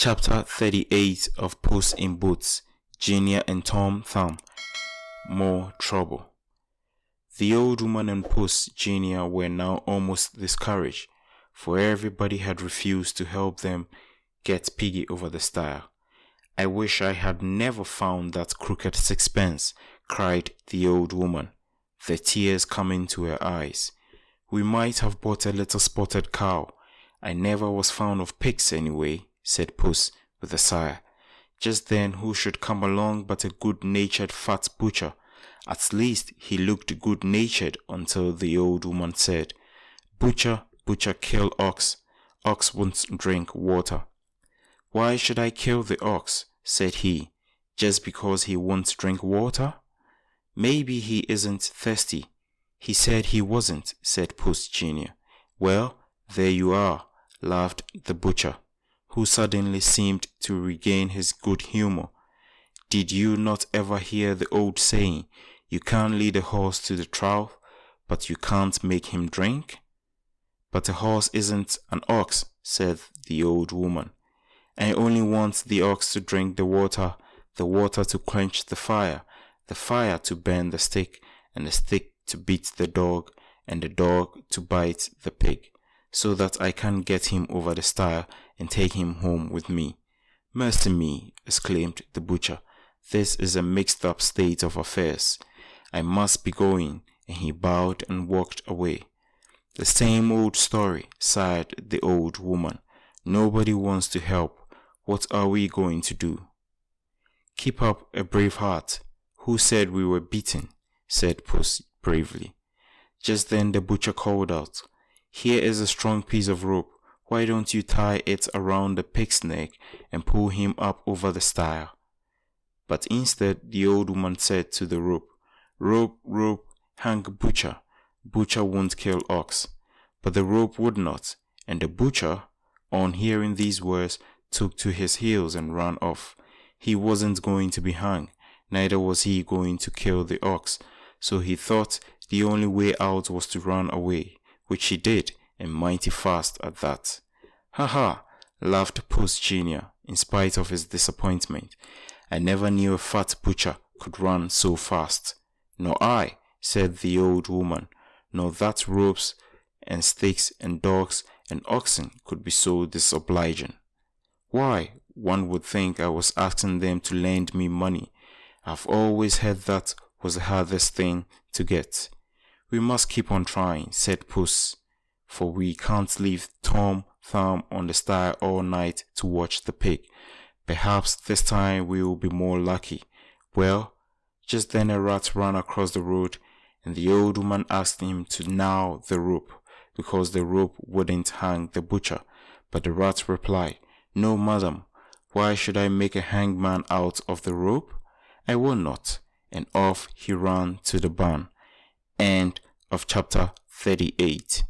Chapter 38 of Puss in Boots, Junior and Tom Thumb. More trouble. The old woman and Puss Junior were now almost discouraged, for everybody had refused to help them get Piggy over the stile. "I wish I had never found that crooked sixpence," cried the old woman, the tears coming to her eyes. "We might have bought a little spotted cow. I never was fond of pigs anyway," said Puss with a sigh. Just then who should come along but a good-natured fat butcher. At least he looked good-natured until the old woman said, "Butcher, butcher, kill ox. Ox won't drink water." "Why should I kill the ox?" said he. "Just because he won't drink water? Maybe he isn't thirsty." "He said he wasn't," said Puss Junior. "Well, there you are," laughed the butcher, who suddenly seemed to regain his good humor. "Did you not ever hear the old saying, you can't lead a horse to the trough, but you can't make him drink?" "But a horse isn't an ox," said the old woman. "I only want the ox to drink the water to quench the fire to burn the stick, and the stick to beat the dog, and the dog to bite the pig, so that I can get him over the stile and take him home with me." "Mercy me," exclaimed the butcher, "this is a mixed-up state of affairs. I must be going," and he bowed and walked away. "The same old story," sighed the old woman. "Nobody wants to help. What are we going to do?" "Keep up a brave heart. Who said we were beaten?" said Puss bravely. Just then the butcher called out, "Here is a strong piece of rope. Why don't you tie it around the pig's neck and pull him up over the stile?" But instead the old woman said to the rope, "Rope, rope, hang butcher. Butcher won't kill ox." But the rope would not, and the butcher, on hearing these words, took to his heels and ran off. He wasn't going to be hung, neither was he going to kill the ox, so he thought the only way out was to run away, which he did, and mighty fast at that. "Ha ha!" laughed Puss Junior, in spite of his disappointment. "I never knew a fat butcher could run so fast." "Nor I," said the old woman, "nor that ropes and sticks and dogs and oxen could be so disobliging. Why, one would think I was asking them to lend me money. I've always heard that was the hardest thing to get." "We must keep on trying," said Puss, "for we can't leave Tom Thumb on the stile all night to watch the pig. Perhaps this time we will be more lucky." Well, just then a rat ran across the road, and the old woman asked him to gnaw the rope, because the rope wouldn't hang the butcher. But the rat replied, "No, madam, why should I make a hangman out of the rope? I will not," and off he ran to the barn. End of chapter 38.